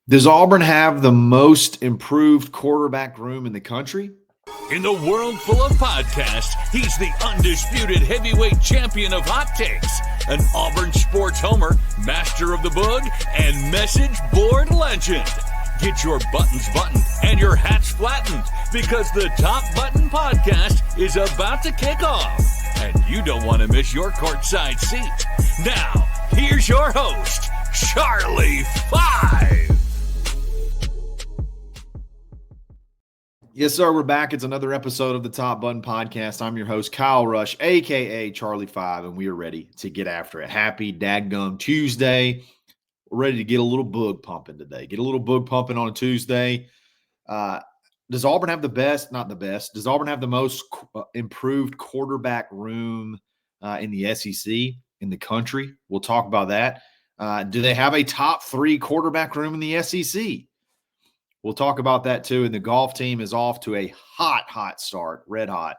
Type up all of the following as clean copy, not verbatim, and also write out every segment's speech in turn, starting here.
Does Auburn have the most improved quarterback room in the country? In the world full of podcasts, he's the undisputed heavyweight champion of hot takes, an Auburn sports homer, master of the book, and message board legend. Get your buttons buttoned and your hats flattened because the Top Button Podcast is about to kick off, and you don't want to miss your courtside seat. Now, here's your host, Charlie Five. Yes, sir. We're back. It's another episode of the Top Button Podcast. I'm your host, Kyle Rush, a.k.a. Charlie Five, and we are ready to get after it. Happy dadgum Tuesday. We're ready to get a little bug pumping today. Get a little bug pumping on a Tuesday. Does Auburn have the best? Not the best. Does Auburn have the most improved quarterback room in the SEC, in the country? We'll talk about that. Do they have a top 3 quarterback room in the SEC? We'll talk about that too. And the golf team is off to a hot start, red hot.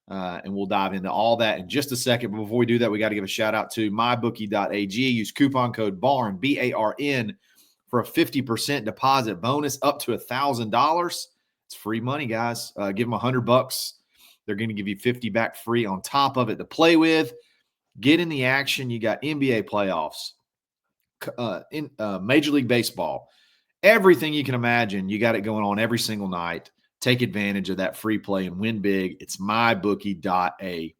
And we'll dive into all that in just a second. But before we do that, we got to give a shout out to mybookie.ag. Use coupon code BARN, B-A-R-N, for a 50% deposit bonus up to $1,000. It's free money, guys. Give them $100. They're going to give you 50 back free on top of it to play with. Get in the action. You got NBA playoffs, Major League Baseball. Everything you can imagine, you got it going on every single night. Take advantage of that free play and win big. It's mybookie.ag.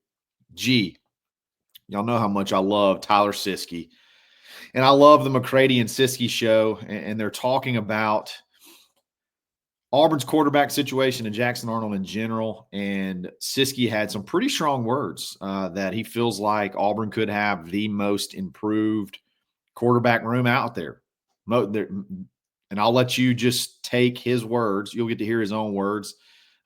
Y'all know how much I love Tyler Siskey. And I love the McCready and Siskey show. And they're talking about Auburn's quarterback situation and Jackson Arnold in general. And Siskey had some pretty strong words that he feels like Auburn could have the most improved quarterback room out there. And I'll let you just take his words. You'll get to hear his own words,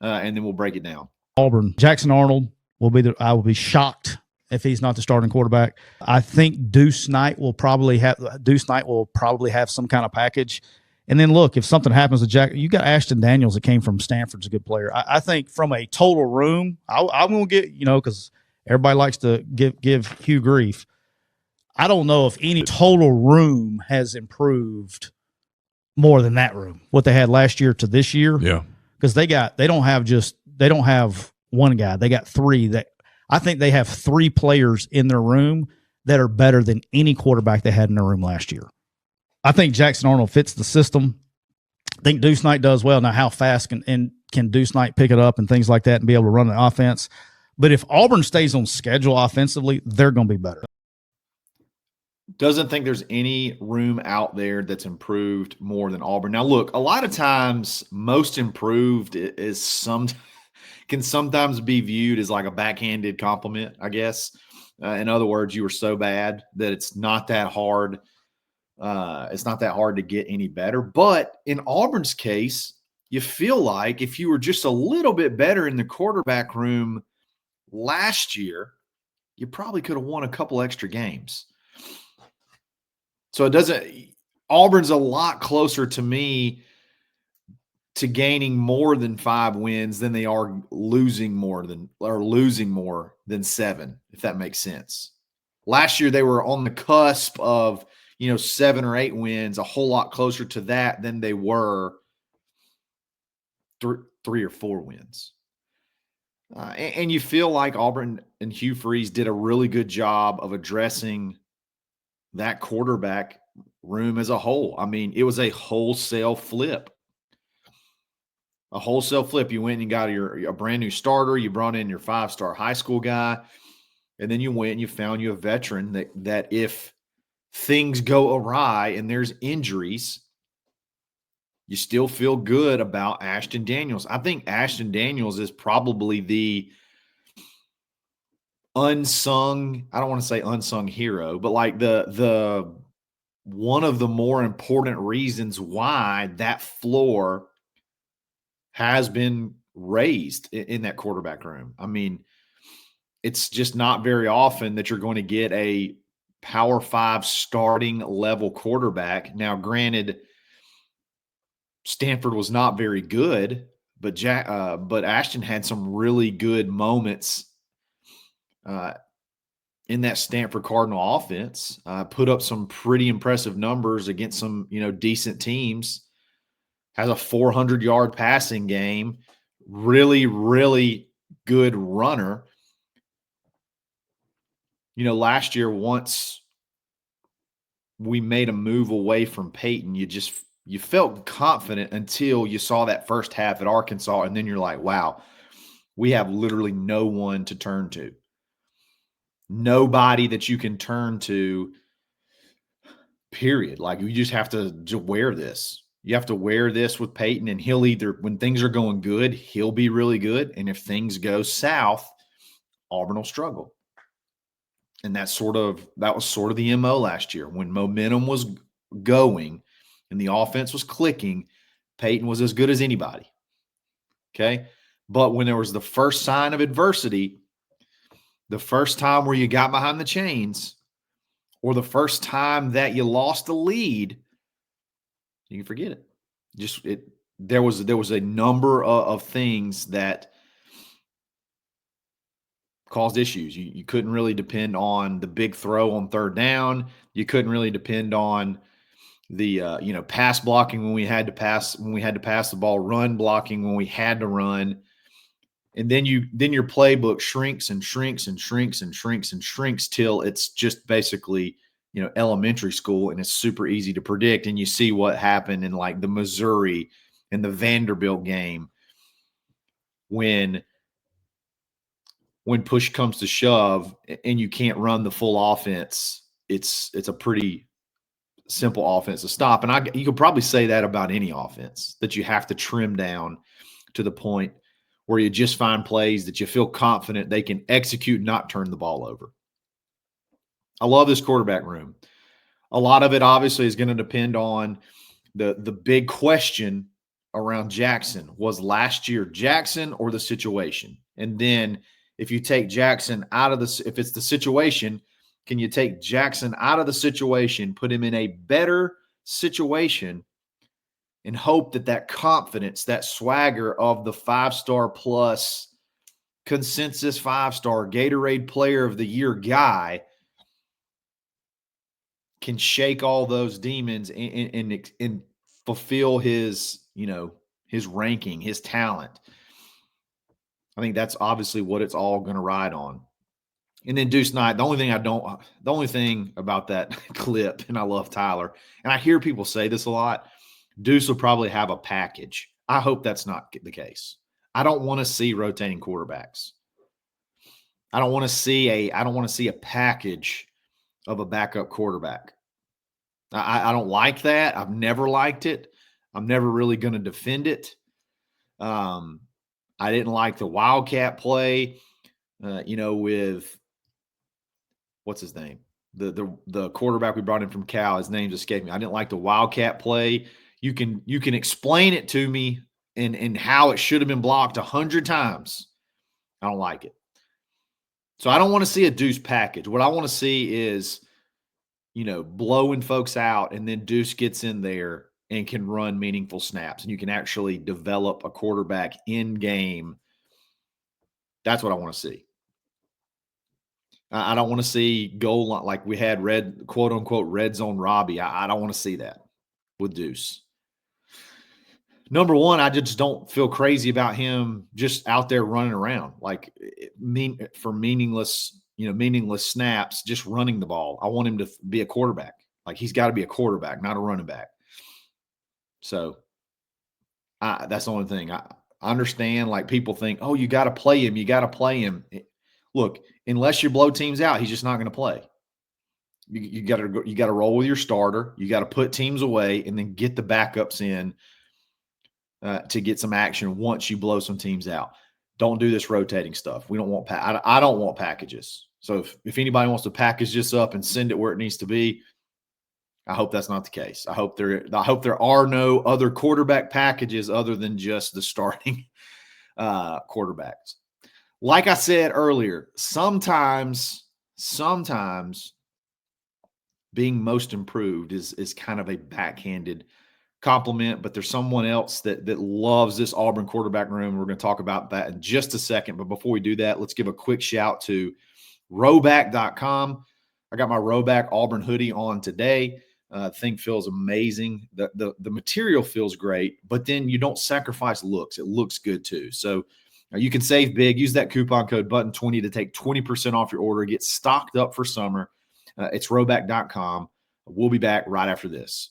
and then we'll break it down. Auburn, Jackson Arnold I will be shocked if he's not the starting quarterback. I think Deuce Knight will probably have some kind of package. And then look, if something happens to Jack, you got Ashton Daniels that came from Stanford's a good player. I think from a total room, I'm going to get, because everybody likes to give Hugh grief. I don't know if any total room has improved more than that room, what they had last year to this year. Yeah. Because they don't have one guy. They got 3 that I think they have 3 players in their room that are better than any quarterback they had in their room last year. I think Jackson Arnold fits the system. I think Deuce Knight does well. Now, how fast can Deuce Knight pick it up and things like that and be able to run the offense? But if Auburn stays on schedule offensively, they're going to be better. Doesn't think there's any room out there that's improved more than Auburn. Now, look, a lot of times most improved can sometimes be viewed as like a backhanded compliment, I guess. In other words, you were so bad that it's not that hard. It's not that hard to get any better. But in Auburn's case, you feel like if you were just a little bit better in the quarterback room last year, you probably could have won a couple extra games. So Auburn's a lot closer to me to gaining more than 5 wins than they are losing more than 7, if that makes sense. Last year, they were on the cusp of, 7 or 8 wins, a whole lot closer to that than they were 3 or 4 wins. And you feel like Auburn and Hugh Freeze did a really good job of addressing that quarterback room as a whole. I mean, it was a wholesale flip. You went and got a brand new starter. You brought in your 5-star high school guy. And then you went and you found you a veteran that if things go awry and there's injuries, you still feel good about Ashton Daniels. I think Ashton Daniels is probably the unsung, I don't want to say unsung hero, but like the one of the more important reasons why that floor has been raised in that quarterback room. I mean, it's just not very often that you're going to get a Power 5 starting level quarterback. Now, granted, Stanford was not very good, but Ashton had some really good moments in that Stanford Cardinal offense, put up some pretty impressive numbers against some, decent teams, has a 400-yard passing game, really, really good runner. Last year, once we made a move away from Peyton, you felt confident until you saw that first half at Arkansas, and then you're like, wow, we have literally no one to turn to. Nobody that you can turn to, period. Like, you just have to wear this. You have to wear this with Peyton, and he'll either, when things are going good, he'll be really good, and if things go south, Auburn will struggle. And that was sort of the MO last year. When momentum was going and the offense was clicking, Peyton was as good as anybody. Okay? But when there was the first sign of adversity, the first time where you got behind the chains, or the first time that you lost the lead, you can forget it. There was a number of things that caused issues. You couldn't really depend on the big throw on third down. You couldn't really depend on the pass blocking when we had to pass the ball, run blocking when we had to run. And then your playbook shrinks and shrinks and shrinks and shrinks and shrinks till it's just basically, elementary school, and it's super easy to predict. And you see what happened in like the Missouri and the Vanderbilt game when push comes to shove and you can't run the full offense. It's a pretty simple offense to stop. And you could probably say that about any offense, that you have to trim down to the point where you just find plays that you feel confident they can execute, not turn the ball over. I love this quarterback room. A lot of it obviously is going to depend on the big question around Jackson. Was last year Jackson or the situation? And then if you take Jackson out of if it's the situation, can you take Jackson out of the situation, put him in a better situation, and hope that confidence, that swagger of the 5-star plus consensus 5-star Gatorade Player of the Year guy can shake all those demons and fulfill his ranking, his talent. I think that's obviously what it's all going to ride on. And then Deuce Knight, the only thing about that clip, and I love Tyler, and I hear people say this a lot, Deuce will probably have a package. I hope that's not the case. I don't want to see rotating quarterbacks. I don't want to see a package of a backup quarterback. I don't like that. I've never liked it. I'm never really going to defend it. I didn't like the Wildcat play, with what's his name? The quarterback we brought in from Cal. His name's escaped me. I didn't like the Wildcat play. You can explain it to me and how it should have been blocked 100 times. I don't like it. So I don't want to see a Deuce package. What I want to see is, blowing folks out, and then Deuce gets in there and can run meaningful snaps, and you can actually develop a quarterback in game. That's what I want to see. I don't want to see goal line like we had quote unquote red zone Robbie. I don't want to see that with Deuce. Number one, I just don't feel crazy about him just out there running around for meaningless snaps, just running the ball. I want him to be a quarterback. Like, he's got to be a quarterback, not a running back. So that's the only thing. I understand, like, people think, oh, you got to play him. You got to play him. Look, unless you blow teams out, he's just not going to play. You got to roll with your starter. You got to put teams away and then get the backups in to get some action once you blow some teams out. Don't do this rotating stuff. We don't want I don't want packages. So if anybody wants to package this up and send it where it needs to be, I hope that's not the case. I hope there are no other quarterback packages other than just the starting quarterbacks. Like I said earlier, sometimes being most improved is kind of a backhanded compliment, but there's someone else that loves this Auburn quarterback room. We're going to talk about that in just a second. But before we do that, let's give a quick shout to Rowback.com. I got my Rowback Auburn hoodie on today. Thing feels amazing. The material feels great, but then you don't sacrifice looks. It looks good too. So you can save big. Use that coupon code BUTTON20 to take 20% off your order. Get stocked up for summer. It's rowback.com. We'll be back right after this.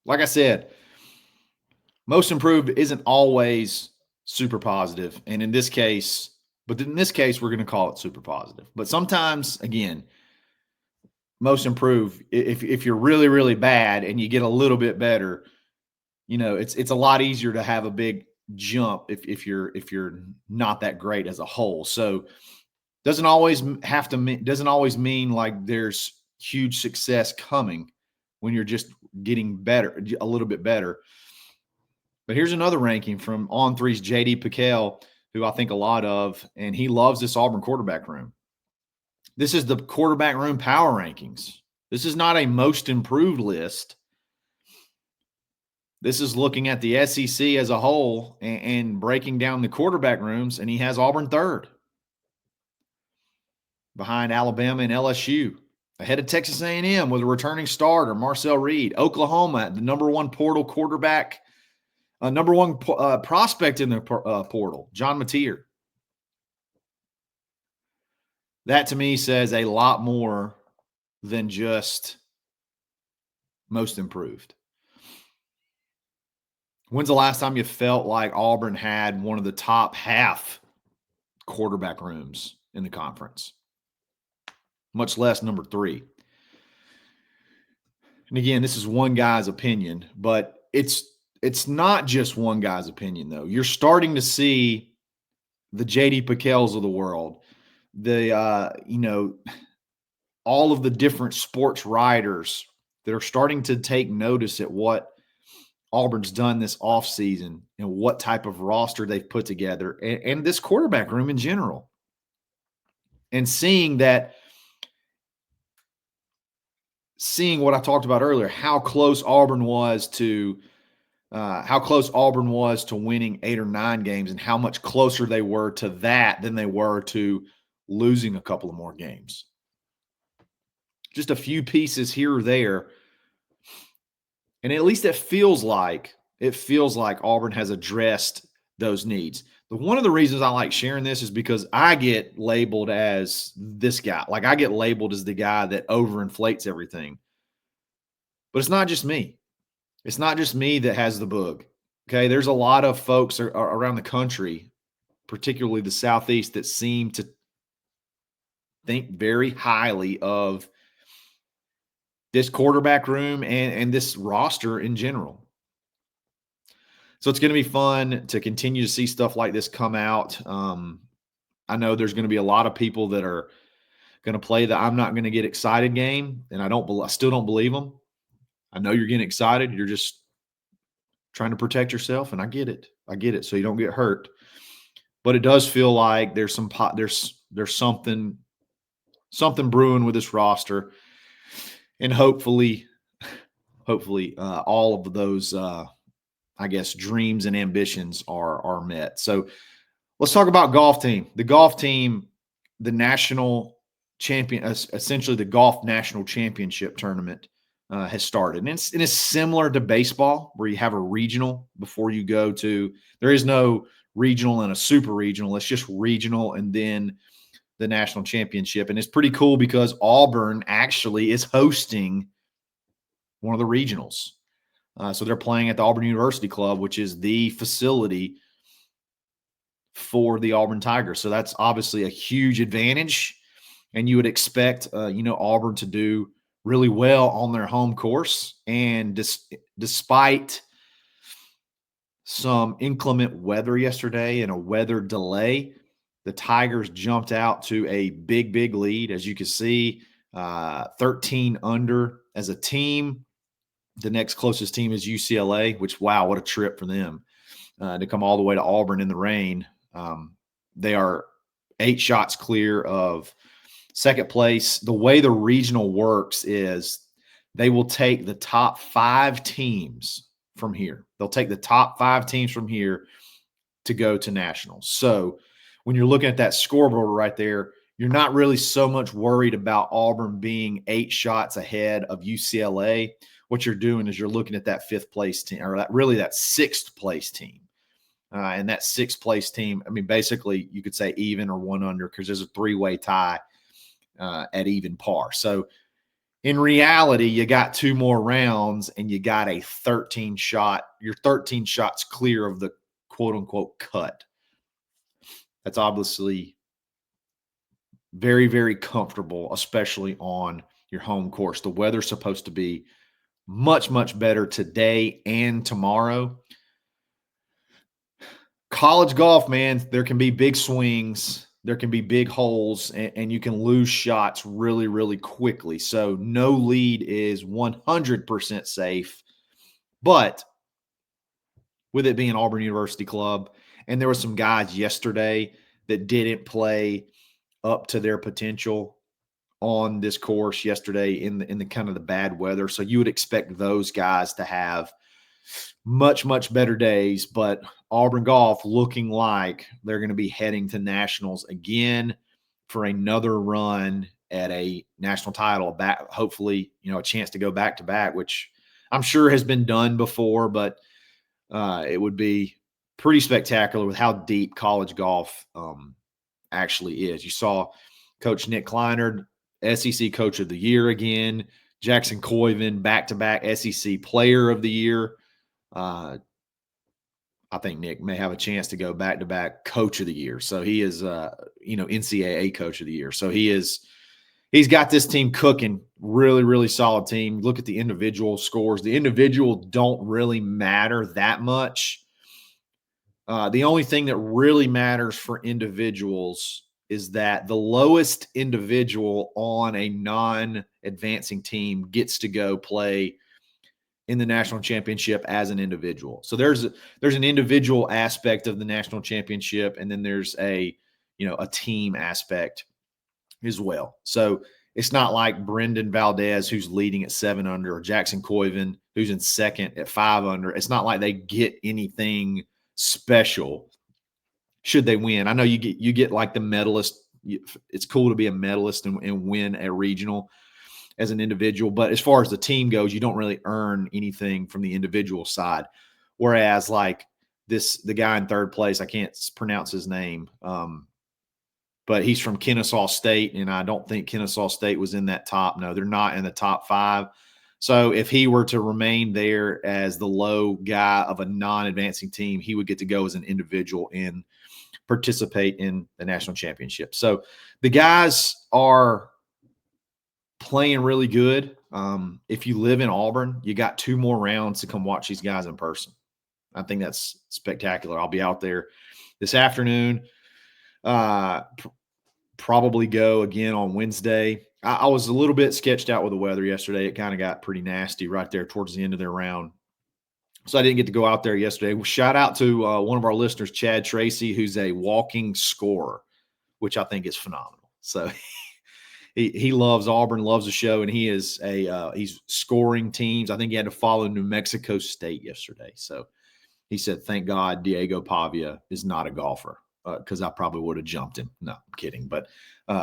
Like I said, most improved isn't always super positive. And in this case, we're going to call it super positive. But sometimes, again, most improved, if you're really, really bad and you get a little bit better, it's a lot easier to have a big jump if you're not that great as a whole. So doesn't always mean like there's huge success coming when you're just getting better, a little bit better. But here's another ranking from On3's JD PicKell, who I think a lot of, and he loves this Auburn quarterback room. This is the quarterback room power rankings. This is not a most improved list. This is looking at the SEC as a whole and breaking down the quarterback rooms, and he has Auburn third, behind Alabama and LSU, ahead of Texas A&M with a returning starter, Marcel Reed. Oklahoma, the number one portal quarterback, number one prospect in the portal, John Mateer. That to me says a lot more than just most improved. When's the last time you felt like Auburn had one of the top half quarterback rooms in the conference? Much less number 3. And again, this is one guy's opinion, but it's not just one guy's opinion, though. You're starting to see the J.D. PicKells of the world, all of the different sports writers that are starting to take notice at what Auburn's done this offseason and what type of roster they've put together and this quarterback room in general. And seeing what I talked about earlier, how close Auburn was to winning 8 or 9 games and how much closer they were to that than they were to losing a couple of more games. Just a few pieces here or there. And at least it feels like Auburn has addressed those needs. One of the reasons I like sharing this is because I get labeled as this guy. Like I get labeled as the guy that overinflates everything. But it's not just me. It's not just me that has the bug. Okay, there's a lot of folks around the country, particularly the Southeast, that seem to think very highly of this quarterback room and this roster in general. So it's going to be fun to continue to see stuff like this come out. I know there's going to be a lot of people that are going to play the I'm not going to get excited game, and I still don't believe them. I know you're getting excited. You're just trying to protect yourself, and I get it. So you don't get hurt. But it does feel like there's something brewing with this roster. And hopefully, all of those, dreams and ambitions are met. So let's talk about golf team. The golf team, the national champion, essentially the golf national championship tournament has started. And it's similar to baseball where you have a regional before you go to – there is no regional and a super regional. It's just regional and then – the national championship. And it's pretty cool because Auburn actually is hosting one of the regionals. So they're playing at the Auburn University Club, which is the facility for the Auburn Tigers. So that's obviously a huge advantage. And you would expect, Auburn to do really well on their home course. And despite some inclement weather yesterday and a weather delay, the Tigers jumped out to a big, big lead. As you can see, 13 under as a team. The next closest team is UCLA, which, wow, what a trip for them to come all the way to Auburn in the rain. They are 8 shots clear of second place. The way the regional works is they will take the top 5 teams from here. They'll take the top 5 teams from here to go to nationals. So when you're looking at that scoreboard right there, you're not really so much worried about Auburn being 8 shots ahead of UCLA. What you're doing is you're looking at that 5th place team, or that 6th place team. And that 6th place team, I mean, basically you could say even or 1 under, because there's a 3-way tie at even par. So in reality, you got 2 more rounds and you got a 13 shot. You're 13 shots clear of the quote unquote cut. That's obviously very, very comfortable, especially on your home course. The weather's supposed to be much, much better today and tomorrow. College golf, man, there can be big swings. There can be big holes, and you can lose shots really, really quickly. So no lead is 100% safe. But with it being Auburn University Club, and there were some guys yesterday that didn't play up to their potential on this course yesterday in the kind of the bad weather. So you would expect those guys to have much, much better days. But Auburn golf looking like they're going to be heading to nationals again for another run at a national title. Back, hopefully, a chance to go back to back, which I'm sure has been done before, but it would be pretty spectacular with how deep college golf actually is. You saw Coach Nick Kleinard, SEC Coach of the Year again. Jackson Coyven, back-to-back SEC Player of the Year. I think Nick may have a chance to go back-to-back Coach of the Year. So he is, NCAA Coach of the Year. So he's got this team cooking. Really, really solid team. Look at the individual scores. The individual don't really matter that much. The only thing that really matters for individuals is that the lowest individual on a non-advancing team gets to go play in the national championship as an individual. So there's an individual aspect of the national championship, and then there's a team aspect as well. So it's not like Brendan Valdez, who's leading at 7 under, or Jackson Coyven, who's in second at 5 under. It's not like they get anything special should they win. I know you get like the medalist. It's cool to be a medalist and win a regional as an individual, but as far as the team goes, you don't really earn anything from the individual side. Whereas like the guy in 3rd place, I can't pronounce his name, but he's from Kennesaw State, and I don't think Kennesaw State was in that top. No, they're not in the top 5. So if he were to remain there as the low guy of a non-advancing team, he would get to go as an individual and participate in the national championship. So the guys are playing really good. If you live in Auburn, you got 2 more rounds to come watch these guys in person. I think that's spectacular. I'll be out there this afternoon. Probably go again on Wednesday. I was a little bit sketched out with the weather yesterday. It kind of got pretty nasty right there towards the end of their round. So I didn't get to go out there yesterday. Well, shout out to one of our listeners, Chad Tracy, who's a walking scorer, which I think is phenomenal. So he loves Auburn, loves the show, and he's scoring teams. I think he had to follow New Mexico State yesterday. So he said, thank God Diego Pavia is not a golfer, because I probably would have jumped him. No, I'm kidding. But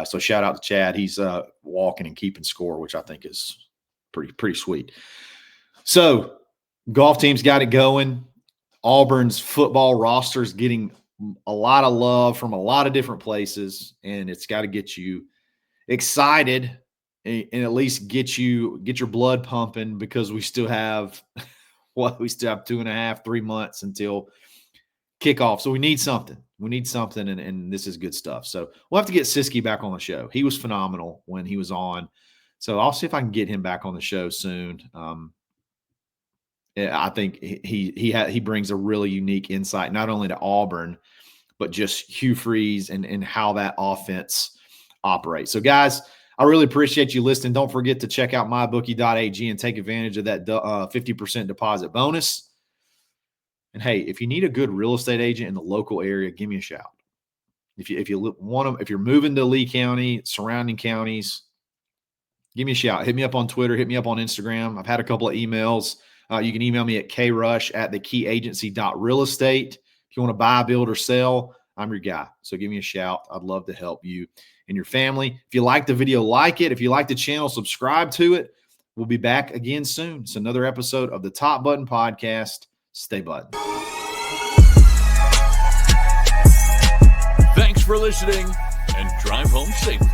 so shout out to Chad. He's walking and keeping score, which I think is pretty sweet. So golf team's got it going. Auburn's football roster is getting a lot of love from a lot of different places, and it's got to get you excited and at least get your blood pumping, because we still have 2.5, 3 months until kickoff. So we need something. And this is good stuff. So we'll have to get Siskey back on the show. He was phenomenal when he was on. So I'll see if I can get him back on the show soon. I think he brings a really unique insight, not only to Auburn, but just Hugh Freeze and how that offense operates. So guys, I really appreciate you listening. Don't forget to check out mybookie.ag and take advantage of that 50% deposit bonus. And hey, if you need a good real estate agent in the local area, give me a shout. If you want them, if you're moving to Lee County, surrounding counties, give me a shout. Hit me up on Twitter. Hit me up on Instagram. I've had a couple of emails. You can email me at krush@thekeyagency.realestate. If you want to buy, build, or sell, I'm your guy. So give me a shout. I'd love to help you and your family. If you like the video, like it. If you like the channel, subscribe to it. We'll be back again soon. It's another episode of the Top Button Podcast. Stay buttoned. Thanks for listening, and drive home safely.